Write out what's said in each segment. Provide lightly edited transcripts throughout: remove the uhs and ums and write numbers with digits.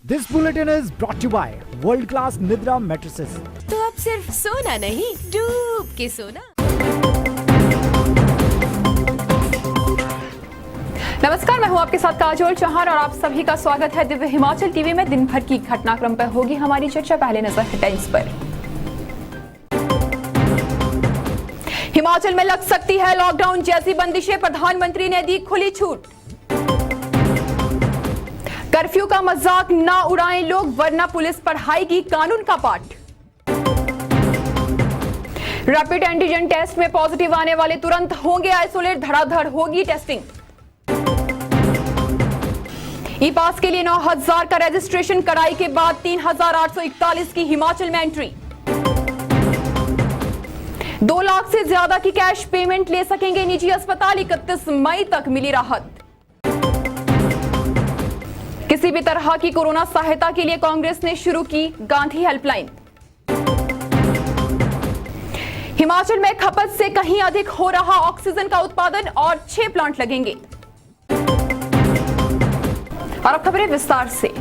This bulletin is brought to you by World Class Nidra Mattresses. तो अब सिर्फ सोना नहीं, डूब के सोना। नमस्कार, मैं हूं आपके साथ काजोल चौहान और आप सभी का स्वागत है दिव्य हिमाचल टीवी में। दिन भर की घटनाक्रम पर होगी हमारी चर्चा। पहले नजर हेडलाइंस पर। हिमाचल में लग सकती है लॉकडाउन जैसी बंदिशें, प्रधानमंत्री ने दी खुली छूट। कर्फ्यू का मजाक ना उड़ाएं लोग, वरना पुलिस पढ़ाएगी कानून का पाठ। रैपिड एंटीजन टेस्ट में पॉजिटिव आने वाले तुरंत होंगे आइसोलेट, धड़ाधड़ होगी टेस्टिंग। ई पास के लिए 9,000 का रजिस्ट्रेशन कराई के बाद 3,841 की हिमाचल में एंट्री। 2 लाख से ज्यादा की कैश पेमेंट ले सकेंगे निजी अस्पताल, 31 मई तक मिली राहत। किसी भी तरह की कोरोना सहायता के लिए कांग्रेस ने शुरू की गांधी हेल्पलाइन। हिमाचल में खपत से कहीं अधिक हो रहा ऑक्सीजन का उत्पादन और 6 प्लांट लगेंगे। और अब खबरें विस्तार से।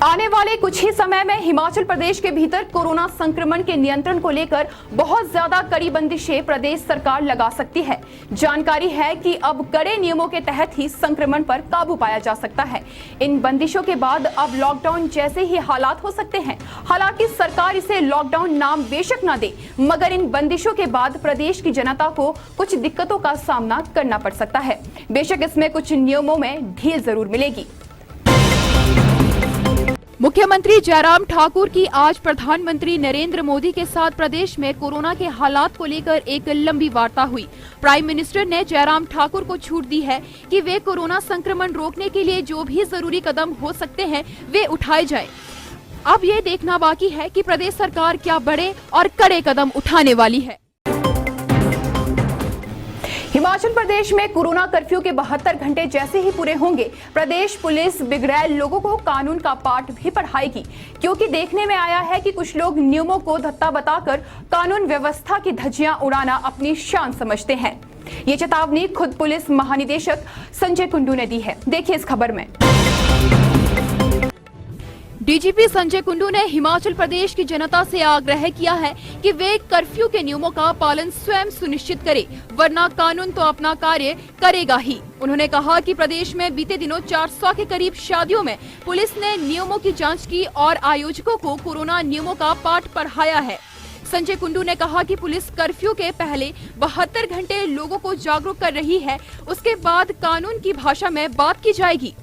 आने वाले कुछ ही समय में हिमाचल प्रदेश के भीतर कोरोना संक्रमण के नियंत्रण को लेकर बहुत ज्यादा कड़ी बंदिशें प्रदेश सरकार लगा सकती है। जानकारी है कि अब कड़े नियमों के तहत ही संक्रमण पर काबू पाया जा सकता है। इन बंदिशों के बाद अब लॉकडाउन जैसे ही हालात हो सकते हैं। हालांकि सरकार इसे लॉकडाउन नाम बेशक ना दे, मगर इन बंदिशों के बाद प्रदेश की जनता को कुछ दिक्कतों का सामना करना पड़ सकता है। बेशक इसमें कुछ नियमों में ढील जरूर मिलेगी। मुख्यमंत्री जयराम ठाकुर की आज प्रधानमंत्री नरेंद्र मोदी के साथ प्रदेश में कोरोना के हालात को लेकर एक लंबी वार्ता हुई। प्राइम मिनिस्टर ने जयराम ठाकुर को छूट दी है कि वे कोरोना संक्रमण रोकने के लिए जो भी जरूरी कदम हो सकते हैं वे उठाए जाएं। अब ये देखना बाकी है कि प्रदेश सरकार क्या बड़े और कड़े कदम उठाने वाली है। हिमाचल प्रदेश में कोरोना कर्फ्यू के 72 घंटे जैसे ही पूरे होंगे, प्रदेश पुलिस बिगड़ैल लोगों को कानून का पाठ भी पढ़ाएगी, क्योंकि देखने में आया है कि कुछ लोग नियमों को धत्ता बताकर कानून व्यवस्था की धज्जियां उड़ाना अपनी शान समझते हैं। ये चेतावनी खुद पुलिस महानिदेशक संजय कुंडू ने दी है। देखिए इस खबर में। डीजीपी संजय कुंडू ने हिमाचल प्रदेश की जनता से आग्रह किया है कि वे कर्फ्यू के नियमों का पालन स्वयं सुनिश्चित करें, वरना कानून तो अपना कार्य करेगा ही। उन्होंने कहा कि प्रदेश में बीते दिनों 400 के करीब शादियों में पुलिस ने नियमों की जांच की और आयोजकों को कोरोना नियमों का पाठ पढ़ाया है। संजय कुंडू ने कहा कि पुलिस कर्फ्यू के पहले 72 घंटे लोगों को जागरूक कर रही है, उसके बाद कानून की भाषा में बात की जाएगी।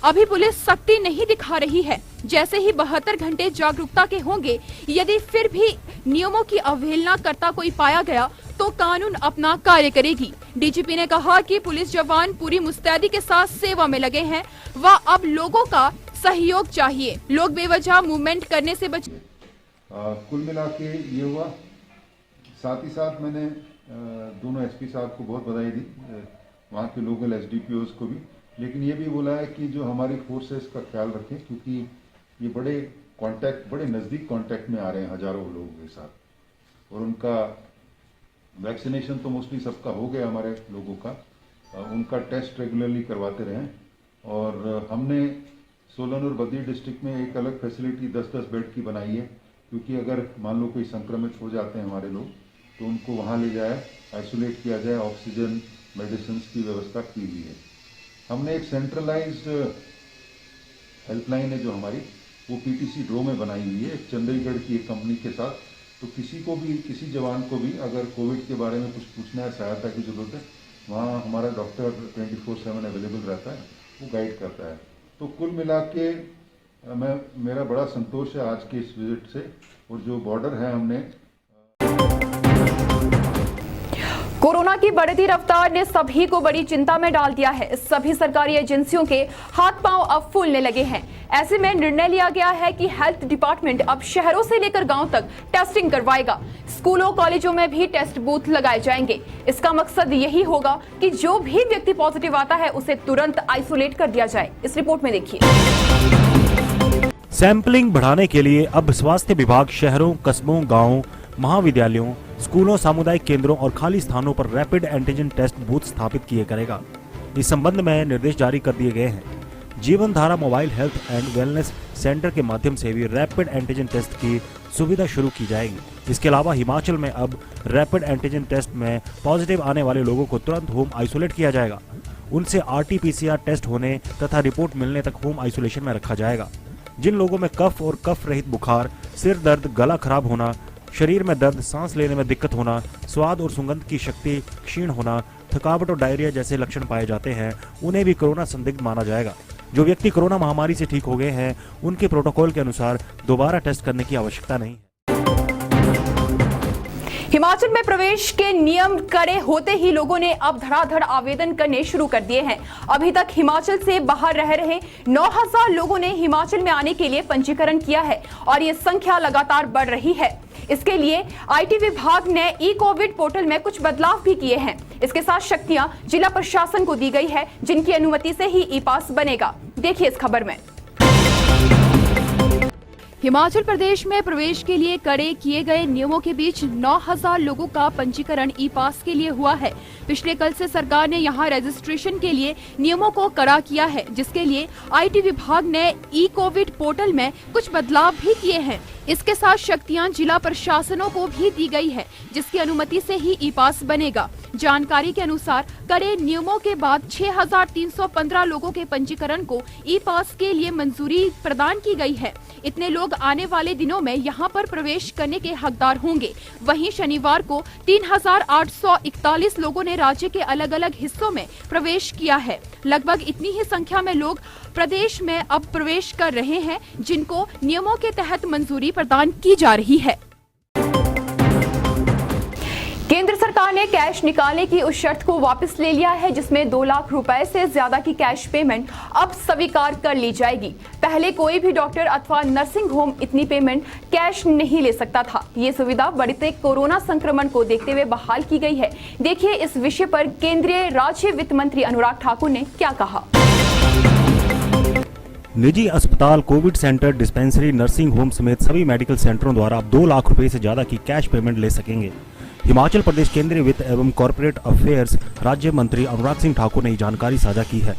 अभी पुलिस सख्ती नहीं दिखा रही है। जैसे ही 72 घंटे जागरूकता के होंगे, यदि फिर भी नियमों की अवहेलना करता कोई पाया गया तो कानून अपना कार्य करेगी। डीजीपी ने कहा कि पुलिस जवान पूरी मुस्तैदी के साथ सेवा में लगे हैं व अब लोगों का सहयोग चाहिए। लोग बेवजह मूवमेंट करने से बच। कुल मिला के ये हुआ। साथ ही साथ मैंने दोनों एसपी साहब को बहुत बधाई दी, वहाँ के लोकल एसडीपीओज को भी, लेकिन ये भी बोला है कि जो हमारी फोर्स है इसका ख्याल रखें, क्योंकि ये बड़े नज़दीक कांटेक्ट में आ रहे हैं हजारों लोगों के साथ, और उनका वैक्सीनेशन तो मोस्टली सबका हो गया हमारे लोगों का, उनका टेस्ट रेगुलरली करवाते रहें। और हमने सोलन और बद्दी डिस्ट्रिक्ट में एक अलग फैसिलिटी 10-10 बेड की बनाई है, क्योंकि अगर मान लो कोई संक्रमित हो जाते हैं हमारे लोग तो उनको वहाँ ले जाए, आइसोलेट किया जाए, ऑक्सीजन मेडिसिन की व्यवस्था की हुई है। हमने एक सेंट्रलाइज्ड हेल्पलाइन है जो हमारी, वो पीटीसी ड्रो में बनाई हुई है, एक चंडीगढ़ की एक कंपनी के साथ। तो किसी को भी, किसी जवान को भी अगर कोविड के बारे में कुछ पूछना है, सहायता की जरूरत है, वहाँ हमारा डॉक्टर 24/7 अवेलेबल रहता है, वो गाइड करता है। तो कुल मिला के मेरा बड़ा संतोष है आज के इस विजिट से। और जो बॉर्डर है, हमने कोरोना की बढ़ती रफ्तार ने सभी को बड़ी चिंता में डाल दिया है। सभी सरकारी एजेंसियों के हाथ पांव अब फूलने लगे हैं। ऐसे में निर्णय लिया गया है कि हेल्थ डिपार्टमेंट अब शहरों से लेकर गांव तक टेस्टिंग करवाएगा। स्कूलों कॉलेजों में भी टेस्ट बूथ लगाए जाएंगे। इसका मकसद यही होगा कि जो भी व्यक्ति पॉजिटिव आता है उसे तुरंत आइसोलेट कर दिया जाए। इस रिपोर्ट में देखिए। सैंपलिंग बढ़ाने के लिए अब स्वास्थ्य विभाग शहरों, कस्बों, गांवों, महाविद्यालयों, स्कूलों, सामुदायिक केंद्रों और खाली स्थानों पर रैपिड एंटीजन टेस्ट बूथ स्थापित किए करेगा। इस संबंध में निर्देश जारी कर दिए गए हैं। जीवन धारा mobile health and wellness centre के माध्यम से भी रैपिड एंटीजन टेस्ट की सुविधा शुरू की जाएगी। इसके अलावा हिमाचल में अब रैपिड एंटीजन टेस्ट में पॉजिटिव आने वाले लोगों को तुरंत होम आइसोलेट किया जाएगा। उनसे RT-PCR टेस्ट होने तथा रिपोर्ट मिलने तक होम आइसोलेशन में रखा जाएगा। जिन लोगों में कफ और कफ रहित बुखार, सिर दर्द, गला खराब होना, शरीर में दर्द, सांस लेने में दिक्कत होना, स्वाद और सुगंध की शक्ति क्षीण होना, थकावट और डायरिया जैसे लक्षण पाए जाते हैं, उन्हें भी कोरोना संदिग्ध माना जाएगा। जो व्यक्ति कोरोना महामारी से ठीक हो गए हैं, उनके प्रोटोकॉल के अनुसार दोबारा टेस्ट करने की आवश्यकता नहीं है। हिमाचल में प्रवेश के नियम कड़े होते ही लोगों ने अब धड़ाधड़ आवेदन करने शुरू कर दिए हैं। अभी तक हिमाचल से बाहर रह रहे 9000 लोगों ने हिमाचल में आने के लिए पंजीकरण किया है और ये संख्या लगातार बढ़ रही है। इसके लिए IT विभाग ने ई-कोविड पोर्टल में कुछ बदलाव भी किए हैं। इसके साथ शक्तियां जिला प्रशासन को दी गई है, जिनकी अनुमति से ही ई-पास बनेगा। देखिए इस खबर में। हिमाचल प्रदेश में प्रवेश के लिए कड़े किए गए नियमों के बीच 9000 लोगों का पंजीकरण ई-पास के लिए हुआ है। पिछले कल से सरकार ने यहां रजिस्ट्रेशन के लिए नियमों को कड़ा किया है, जिसके लिए IT विभाग ने ई-कोविड पोर्टल में कुछ बदलाव भी किए हैं। इसके साथ शक्तियां जिला प्रशासनों को भी दी गई है, जिसकी अनुमति से ही ई-पास बनेगा। जानकारी के अनुसार कड़े नियमों के बाद 6315 लोगों के पंजीकरण को ई-पास के लिए मंजूरी प्रदान की गई है। इतने लोग आने वाले दिनों में यहां पर प्रवेश करने के हकदार होंगे। वहीं शनिवार को 3841 लोगों ने राज्य के अलग अलग हिस्सों में प्रवेश किया है। लगभग इतनी ही संख्या में लोग प्रदेश में अब प्रवेश कर रहे हैं, जिनको नियमों के तहत मंजूरी प्रदान की जा रही है। केंद्र सरकार ने कैश निकालने की उस शर्त को वापस ले लिया है, जिसमें 2 लाख रुपए से ज्यादा की कैश पेमेंट अब स्वीकार कर ली जाएगी। पहले कोई भी डॉक्टर अथवा नर्सिंग होम इतनी पेमेंट कैश नहीं ले सकता था। ये सुविधा बढ़ते कोरोना संक्रमण को देखते हुए बहाल की गई है। देखिए इस विषय पर केंद्रीय राज्य वित्त मंत्री अनुराग ठाकुर ने क्या कहा। निजी अस्पताल, Covid centre, dispensary, nursing home समेत सभी मेडिकल सेंटरों द्वारा अब 2 लाख रुपए से ज्यादा की कैश पेमेंट ले सकेंगे। हिमाचल प्रदेश केंद्रीय वित्त एवं कॉर्पोरेट अफेयर्स राज्य मंत्री अनुराग सिंह ठाकुर ने जानकारी साझा की है।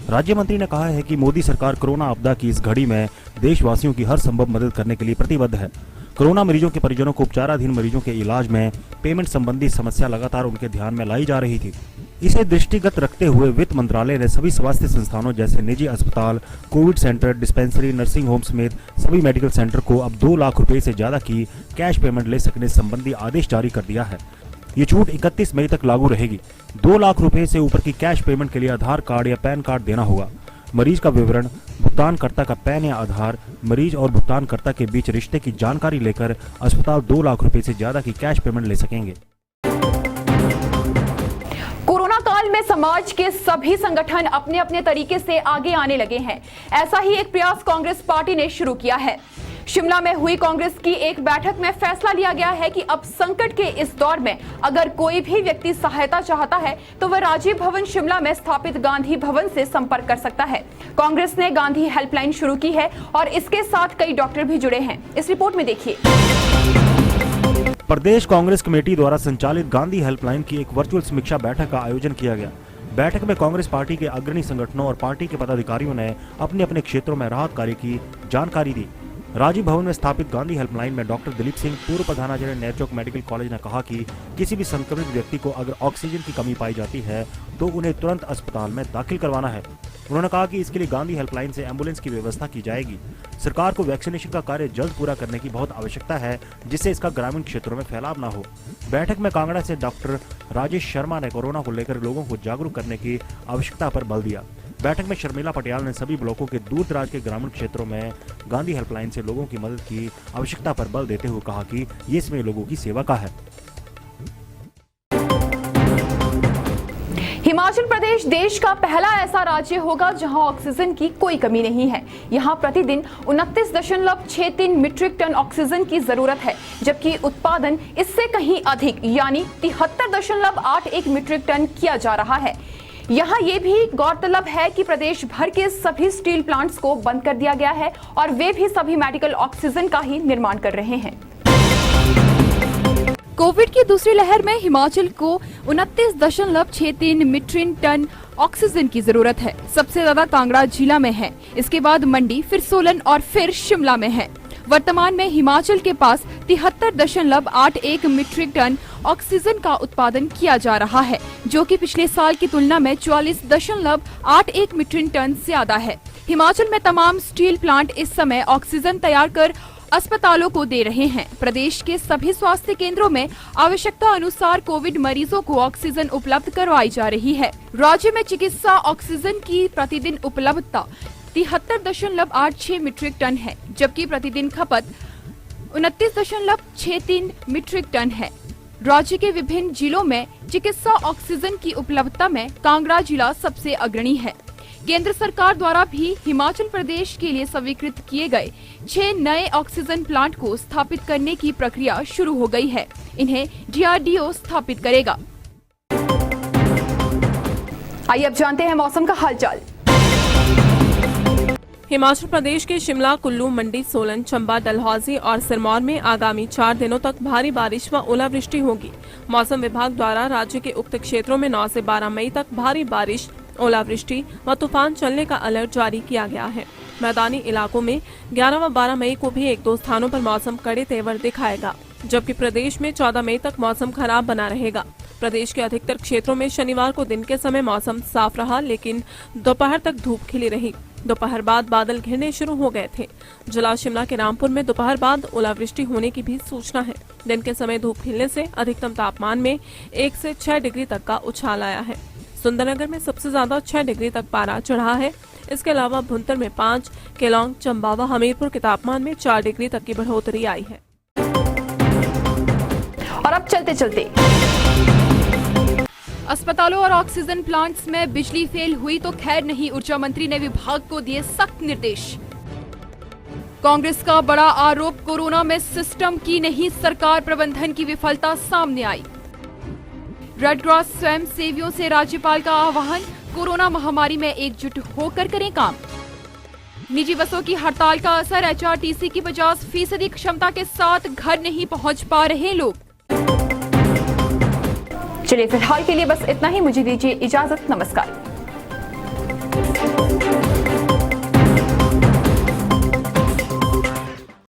राज्य मंत्री ने कहा है कि मोदी सरकार कोरोना आपदा की इस घड़ी में देशवासियों की हर संभव मदद करने के लिए प्रतिबद्ध है। कोरोना मरीजों के परिजनों को उपचाराधीन मरीजों के इलाज में पेमेंट संबंधी समस्या लगातार उनके ध्यान में लाई जा रही थी। इसे दृष्टिगत रखते हुए वित्त मंत्रालय ने सभी स्वास्थ्य संस्थानों जैसे निजी अस्पताल, Covid centre, dispensary, nursing home समेत सभी मेडिकल सेंटर को अब 2 लाख रुपए से ज्यादा की कैश पेमेंट ले सकने संबंधी आदेश जारी कर दिया है। ये छूट 31 मई तक लागू रहेगी। 2 लाख रुपए से ऊपर की कैश पेमेंट के लिए आधार कार्ड या पैन कार्ड देना होगा। मरीज का विवरण, भुगतानकर्ता का पैन या आधार, मरीज और भुगतानकर्ता के बीच रिश्ते की जानकारी लेकर अस्पताल 2 लाख रुपए से ज्यादा की कैश पेमेंट ले सकेंगे। कोरोना काल में समाज के सभी संगठन अपने अपने तरीके से आगे आने लगे हैं। ऐसा ही एक प्रयास कांग्रेस पार्टी ने शुरू किया है। शिमला में हुई कांग्रेस की एक बैठक में फैसला लिया गया है कि अब संकट के इस दौर में अगर कोई भी व्यक्ति सहायता चाहता है तो वह राजीव भवन शिमला में स्थापित गांधी भवन से संपर्क कर सकता है। कांग्रेस ने गांधी हेल्पलाइन शुरू की है और इसके साथ कई डॉक्टर भी जुड़े हैं। इस रिपोर्ट में देखिए। प्रदेश कांग्रेस कमेटी द्वारा संचालित गांधी हेल्पलाइन की एक वर्चुअल समीक्षा बैठक का आयोजन किया गया। बैठक में कांग्रेस पार्टी के अग्रणी संगठनों और पार्टी के पदाधिकारियों ने अपने अपने क्षेत्रों में राहत कार्य की जानकारी दी। राजीव भवन में स्थापित गांधी हेल्पलाइन में डॉक्टर दिलीप सिंह, पूर्व प्रधानाचार्य नेरचौक मेडिकल कॉलेज ने कहा कि किसी भी संक्रमित व्यक्ति को अगर ऑक्सीजन की कमी पाई जाती है तो उन्हें तुरंत अस्पताल में दाखिल करवाना है। उन्होंने कहा कि इसके लिए गांधी हेल्पलाइन से एम्बुलेंस की व्यवस्था की जाएगी। सरकार को वैक्सीनेशन का कार्य जल्द पूरा करने की बहुत आवश्यकता है, जिससे इसका ग्रामीण क्षेत्रों में फैलाव न हो। बैठक में कांगड़ा से डॉक्टर राजेश शर्मा ने कोरोना को लेकर लोगों को जागरूक करने की आवश्यकता पर बल दिया। बैठक में शर्मिला पटियाल ने सभी ब्लॉकों के दूर दराज के ग्रामीण क्षेत्रों में गांधी हेल्पलाइन से लोगों की मदद की आवश्यकता पर बल देते हुए कहा कि ये इसमें लोगों की सेवा का है। हिमाचल प्रदेश देश का पहला ऐसा राज्य होगा जहां ऑक्सीजन की कोई कमी नहीं है। यहां प्रतिदिन 29.63 मीट्रिक टन ऑक्सीजन की जरूरत है, जबकि उत्पादन इससे कहीं अधिक यानी 73.81 मीट्रिक टन किया जा रहा है। यहाँ ये भी गौरतलब है कि प्रदेश भर के सभी स्टील प्लांट्स को बंद कर दिया गया है और वे भी सभी मेडिकल ऑक्सीजन का ही निर्माण कर रहे हैं। कोविड की दूसरी लहर में हिमाचल को 29.63 मीट्रिक टन ऑक्सीजन की जरूरत है। सबसे ज्यादा कांगड़ा जिला में है, इसके बाद मंडी, फिर सोलन और फिर शिमला में है। वर्तमान में हिमाचल के पास 73.81 मीट्रिक टन ऑक्सीजन का उत्पादन किया जा रहा है, जो कि पिछले साल की तुलना में 44.81 मीट्रिक टन ज्यादा है। हिमाचल में तमाम स्टील प्लांट इस समय ऑक्सीजन तैयार कर अस्पतालों को दे रहे हैं। प्रदेश के सभी स्वास्थ्य केंद्रों में आवश्यकता अनुसार कोविड मरीजों को ऑक्सीजन उपलब्ध करवाई जा रही है। राज्य में चिकित्सा ऑक्सीजन की प्रतिदिन उपलब्धता 73.86 मीट्रिक टन है, जबकि प्रतिदिन खपत 29.63 मीट्रिक टन है। राज्य के विभिन्न जिलों में चिकित्सा ऑक्सीजन की उपलब्धता में कांगड़ा जिला सबसे अग्रणी है। केंद्र सरकार द्वारा भी हिमाचल प्रदेश के लिए स्वीकृत किए गए 6 नए ऑक्सीजन प्लांट को स्थापित करने की प्रक्रिया शुरू हो गई है। इन्हें DRDO स्थापित करेगा। आइए अब जानते हैं मौसम का हालचाल। हिमाचल प्रदेश के शिमला, कुल्लू, मंडी, सोलन, चंबा, डलहौजी और सिरमौर में आगामी 4 दिनों तक भारी बारिश व ओलावृष्टि होगी। मौसम विभाग द्वारा राज्य के उक्त क्षेत्रों में 9 से 12 मई तक भारी बारिश, ओलावृष्टि व तूफान चलने का अलर्ट जारी किया गया है। मैदानी इलाकों में 11 व 12 मई को भी 1-2 स्थानों पर मौसम कड़े तेवर दिखाएगा, जबकि प्रदेश में 14 मई तक मौसम खराब बना रहेगा। प्रदेश के अधिकतर क्षेत्रों में शनिवार को दिन के समय मौसम साफ रहा, लेकिन दोपहर तक धूप खिली रही। दोपहर बाद बादल घिरने शुरू हो गए थे। जिला शिमला के रामपुर में दोपहर बाद ओलावृष्टि होने की भी सूचना है। दिन के समय धूप खिलने से अधिकतम तापमान में 1 से 6 डिग्री तक का उछाल आया है। सुंदरनगर में सबसे ज्यादा 6 डिग्री तक पारा चढ़ा है। इसके अलावा भुंतर में 5, केलांग, चंबा व हमीरपुर के तापमान में 4 डिग्री तक की बढ़ोतरी आई है। और अब चलते चलते अस्पतालों और ऑक्सीजन प्लांट्स में बिजली फेल हुई तो खैर नहीं, ऊर्जा मंत्री ने विभाग को दिए सख्त निर्देश। कांग्रेस का बड़ा आरोप, कोरोना में सिस्टम की नहीं सरकार प्रबंधन की विफलता सामने आई। रेड क्रॉस स्वयं सेवियों से राज्यपाल का आह्वान, कोरोना महामारी में एकजुट होकर करें काम। निजी बसों की हड़ताल का असर, HRTC की 50% क्षमता के साथ घर नहीं पहुंच पा रहे लोग। चलिए फिलहाल के लिए बस इतना ही, मुझे दीजिए इजाजत, नमस्कार।